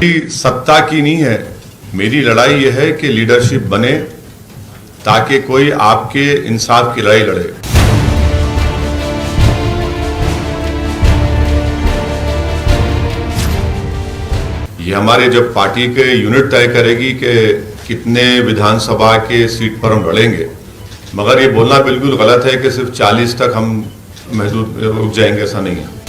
सत्ता की नहीं है, मेरी लड़ाई यह है कि लीडरशिप बने ताकि कोई आपके इंसाफ की लड़ाई लड़े। ये हमारे जब पार्टी के यूनिट तय करेगी कि कितने विधानसभा के सीट पर हम लड़ेंगे, मगर ये बोलना बिल्कुल गलत है कि सिर्फ 40 तक हम महदूद रुक जाएंगे, ऐसा नहीं है।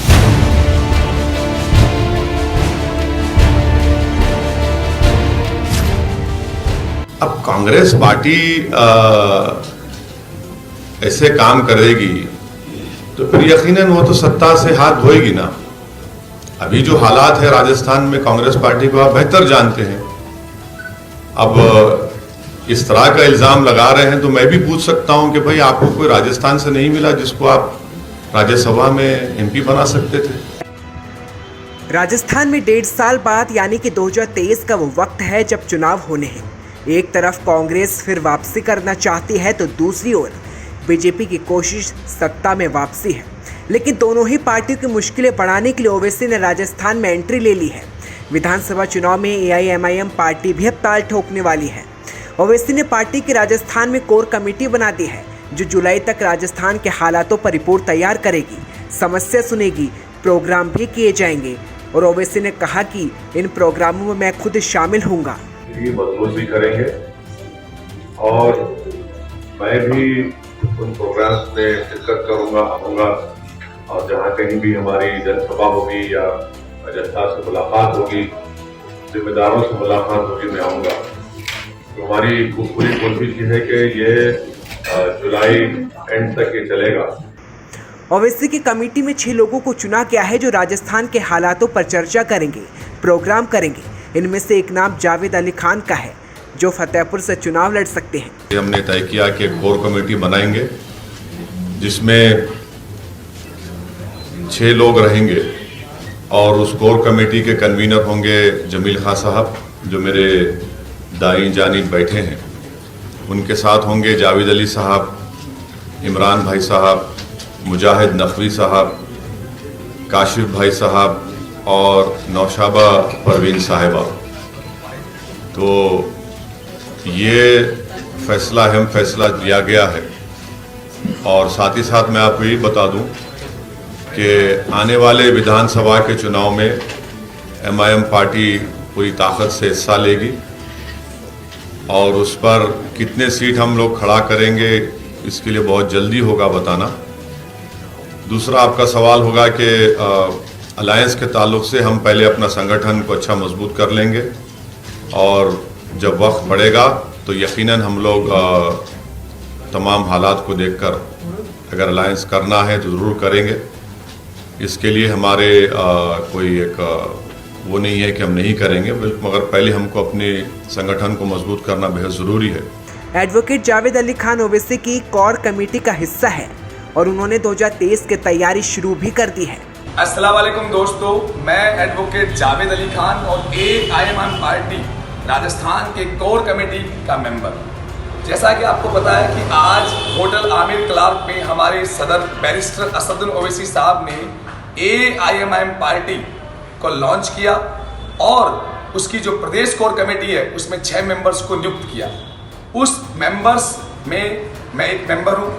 अब कांग्रेस पार्टी ऐसे काम करेगी तो फिर यकीनन वो तो सत्ता से हाथ धोएगी ना। अभी जो हालात है राजस्थान में कांग्रेस पार्टी को आप बेहतर जानते हैं। अब इस तरह का इल्जाम लगा रहे हैं तो मैं भी पूछ सकता हूं कि भाई आपको कोई राजस्थान से नहीं मिला जिसको आप राज्यसभा में एमपी बना सकते थे? राजस्थान में 1.5 साल बाद यानी कि 2023 का वो वक्त है जब चुनाव होने हैं। एक तरफ कांग्रेस फिर वापसी करना चाहती है तो दूसरी ओर बीजेपी की कोशिश सत्ता में वापसी है। लेकिन दोनों ही पार्टियों की मुश्किलें बढ़ाने के लिए ओवैसी ने राजस्थान में एंट्री ले ली है। विधानसभा चुनाव में AIMIM पार्टी भी अब ताल ठोकने वाली है। ओवैसी ने पार्टी की राजस्थान में कोर कमेटी बना दी है जो जुलाई तक राजस्थान के हालातों पर रिपोर्ट तैयार करेगी, समस्या सुनेगी, प्रोग्राम भी किए जाएंगे। और ओवैसी ने कहा कि इन प्रोग्रामों में मैं खुद शामिल होऊंगा, मजबूत भी करेंगे और मैं भी उन प्रोग्राम्स में शिरकत करूंगा, आऊंगा और जहां कहीं भी हमारी जनसभा होगी या जनता से मुलाकात होगी, जिम्मेदारों से मुलाकात होगी, मैं आऊंगा। तो हमारी पूरी कोशिश है कि ये जुलाई एंड तक ये चलेगा। ओवैसी की कमेटी में 6 लोगों को चुना गया है जो राजस्थान के हालातों पर चर्चा करेंगे, प्रोग्राम करेंगे। इनमें से एक नाम जावेद अली खान का है जो फतेहपुर से चुनाव लड़ सकते हैं। हमने तय किया कि कोर कमेटी बनाएंगे जिसमें 6 लोग रहेंगे और उस कोर कमेटी के कन्वीनर होंगे जमील खान साहब जो मेरे दाईं जानिब बैठे हैं। उनके साथ होंगे जावेद अली साहब, इमरान भाई साहब, मुजाहिद नकवी साहब, काशिफ भाई साहब और नौशाबा परवीन साहिबा। तो ये फैसला अहम फैसला लिया गया है। और साथ ही साथ मैं आपको ये बता दूं कि आने वाले विधानसभा के चुनाव में MIM पार्टी पूरी ताकत से हिस्सा लेगी और उस पर कितने सीट हम लोग खड़ा करेंगे इसके लिए बहुत जल्दी होगा बताना। दूसरा आपका सवाल होगा कि अलायंस के ताल्लुक से हम पहले अपना संगठन को अच्छा मजबूत कर लेंगे और जब वक्त पड़ेगा तो यकीनन हम लोग तमाम हालात को देखकर अगर अलायंस करना है तो ज़रूर करेंगे। इसके लिए हमारे कोई एक वो नहीं है कि हम नहीं करेंगे, मगर पहले हमको अपने संगठन को मजबूत करना बेहद ज़रूरी है। एडवोकेट जावेद अली खान ओवैसी की कोर कमेटी का हिस्सा है और उन्होंने 2023 की तैयारी शुरू भी कर दी है। अस्सलाम वालेकुम दोस्तों, मैं एडवोकेट जावेद अली खान और AIMIM पार्टी राजस्थान के कोर कमेटी का मेंबर। जैसा कि आपको पता है कि आज होटल आमिर क्लार्क में हमारे सदर बैरिस्टर असदुद्दीन ओवैसी साहब ने AIMIM पार्टी को लॉन्च किया और उसकी जो प्रदेश कोर कमेटी है उसमें 6 मेंबर्स को नियुक्त किया। उस मेंबर्स में मैं एक मेंबर हूँ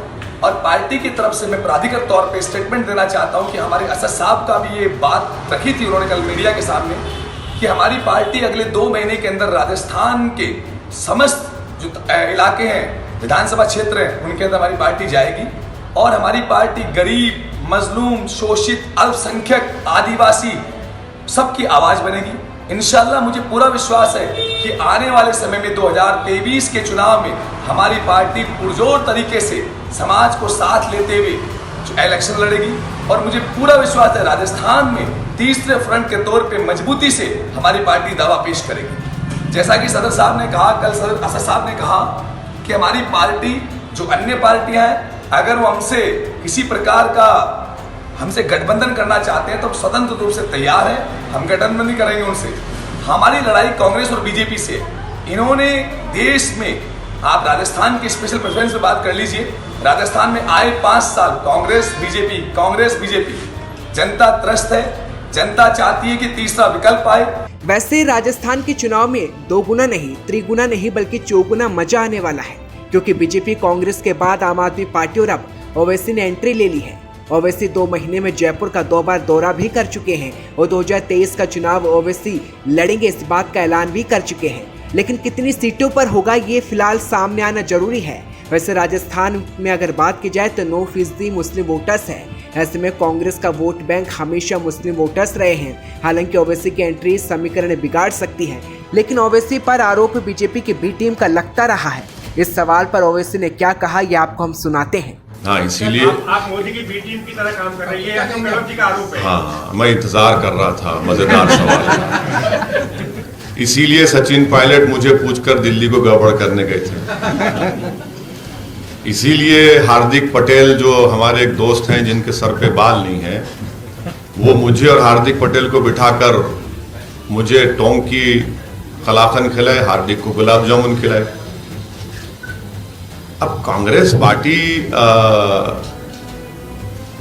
और पार्टी की तरफ से मैं प्राधिकृत तौर पे स्टेटमेंट देना चाहता हूँ कि हमारे असद साहब का भी ये बात रखी थी उन्होंने कल मीडिया के सामने कि हमारी पार्टी अगले 2 महीने के अंदर राजस्थान के समस्त जो इलाके हैं, विधानसभा क्षेत्र हैं, उनके अंदर हमारी पार्टी जाएगी और हमारी पार्टी गरीब, मजलूम, शोषित, अल्पसंख्यक, आदिवासी सबकी आवाज़ बनेगी। इंशाल्लाह मुझे पूरा विश्वास है कि आने वाले समय में 2023 के चुनाव में हमारी पार्टी पुरजोर तरीके से समाज को साथ लेते हुए इलेक्शन लड़ेगी और मुझे पूरा विश्वास है राजस्थान में तीसरे फ्रंट के तौर पे मजबूती से हमारी पार्टी दावा पेश करेगी। जैसा कि सदर साहब ने कहा, कल सदर असद साहब ने कहा कि हमारी पार्टी जो अन्य पार्टियां हैं अगर वो हमसे किसी प्रकार का हमसे गठबंधन करना चाहते हैं तो स्वतंत्र रूप से तैयार है, हम गठबंधन नहीं करेंगे उनसे। हमारी लड़ाई कांग्रेस और बीजेपी से। इन्होंने देश में, आप राजस्थान की स्पेशल प्रेफरेंस पे बात कर लीजिए, राजस्थान में आए 5 साल कांग्रेस बीजेपी, जनता त्रस्त है, जनता चाहती है कि तीसरा विकल्प आए। वैसे राजस्थान के चुनाव में दोगुना नहीं, त्रिगुना नहीं बल्कि चौगुना मजा आने वाला है, क्योंकि बीजेपी कांग्रेस के बाद आम आदमी पार्टी और अब ओवैसी ने एंट्री ले ली है। ओवैसी 2 महीने में जयपुर का 2 बार दौरा भी कर चुके हैं और 2023 का चुनाव ओवैसी लड़ेंगे इस बात का ऐलान भी कर चुके हैं। लेकिन कितनी सीटों पर होगा ये फिलहाल सामने आना जरूरी है। वैसे राजस्थान में अगर बात की जाए तो 9% मुस्लिम वोटर्स है। ऐसे में कांग्रेस का वोट बैंक हमेशा मुस्लिम वोटर्स रहे हैं। हालांकि ओवैसी की एंट्री समीकरण बिगाड़ सकती है, लेकिन ओवैसी पर आरोप बीजेपी की बी टीम का लगता रहा है। इस सवाल पर ओवैसी ने क्या कहा ये आपको हम सुनाते हैं। हाँ, इसीलिए आप मोदी की बी टीम की तरह काम कर रही है, गहलोत जी का आरोप है। हाँ, मैं इंतजार कर रहा था, मजेदार सवाल। इसीलिए सचिन पायलट मुझे पूछकर दिल्ली को गड़बड़ करने गए थे। इसीलिए हार्दिक पटेल जो हमारे एक दोस्त हैं जिनके सर पे बाल नहीं है, वो मुझे और हार्दिक पटेल को बिठाकर मुझे टोंग की कलाकंद खिलाए, हार्दिक को गुलाब जामुन खिलाए। अब कांग्रेस पार्टी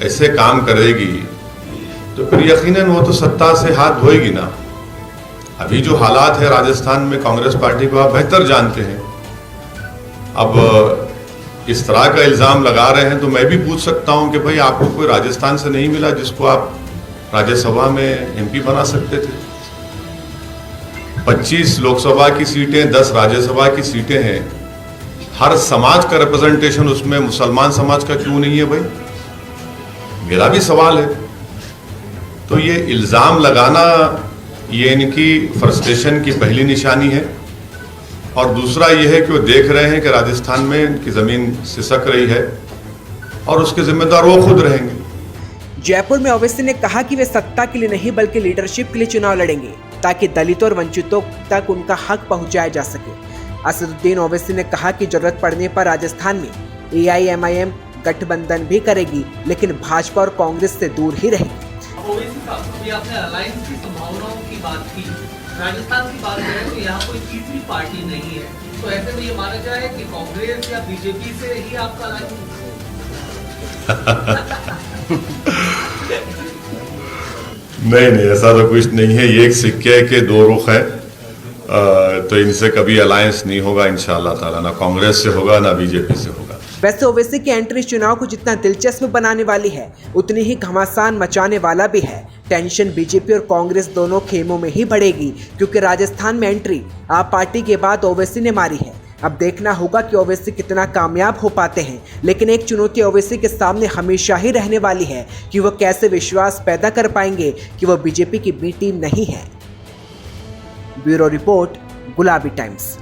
ऐसे काम करेगी तो फिर यकीनन वो तो सत्ता से हाथ धोएगी ना। अभी जो हालात है राजस्थान में कांग्रेस पार्टी को आप बेहतर जानते हैं। अब इस तरह का इल्जाम लगा रहे हैं तो मैं भी पूछ सकता हूं कि भाई आपको कोई राजस्थान से नहीं मिला जिसको आप राज्यसभा में एमपी बना सकते थे? 25 लोकसभा की सीटें, 10 राज्यसभा की सीटें हैं। हर समाज का रिप्रेजेंटेशन उसमें मुसलमान समाज का क्यों नहीं है भाई? मेरा भी सवाल है। तो ये इल्जाम लगाना ये इनकी फ्रस्ट्रेशन की पहली निशानी है, और दूसरा ये है कि वो देख रहे हैं कि राजस्थान में इनकी जमीन सिसक रही है और उसके जिम्मेदार वो खुद रहेंगे। जयपुर में ओवैसी ने कहा कि वे सत्ता के लिए नहीं बल्कि लीडरशिप के लिए चुनाव लड़ेंगे ताकि दलितों और वंचितों तक उनका हक पहुंचाया जा सके। असदुद्दीन ओवैसी ने कहा कि जरूरत पड़ने पर राजस्थान में AIMIM गठबंधन भी करेगी, लेकिन भाजपा और कांग्रेस से दूर ही रहेगी। ओवैसी साहब, अभी आपने अलायंस की संभावनाओं की बात की, राजस्थान की बात करें तो यहाँ कोई तीसरी पार्टी नहीं है, तो ऐसे में ये माना जाए कि कांग्रेस या बीजेपी से ही आपका अलायंस? नहीं, ऐसा तो कुछ नहीं है। ये एक सिक्के के 2 रुख है। तो इनसे कभी अलायंस नहीं होगा इंशाअल्लाह ताला, ना कांग्रेस से होगा ना बीजेपी से होगा। वैसे ओवैसी की एंट्री चुनाव को जितना दिलचस्प बनाने वाली है उतनी ही घमासान मचाने वाला भी है। टेंशन बीजेपी और कांग्रेस दोनों खेमों में ही बढ़ेगी, क्योंकि राजस्थान में एंट्री आप पार्टी के बाद ओवैसी ने मारी है। अब देखना होगा कि ओवैसी कितना कामयाब हो पाते हैं, लेकिन एक चुनौती ओवैसी के सामने हमेशा ही रहने वाली है कि वह कैसे विश्वास पैदा कर पाएंगे कि वह बीजेपी की बी टीम नहीं है। ब्यूरो रिपोर्ट, गुलाबी टाइम्स।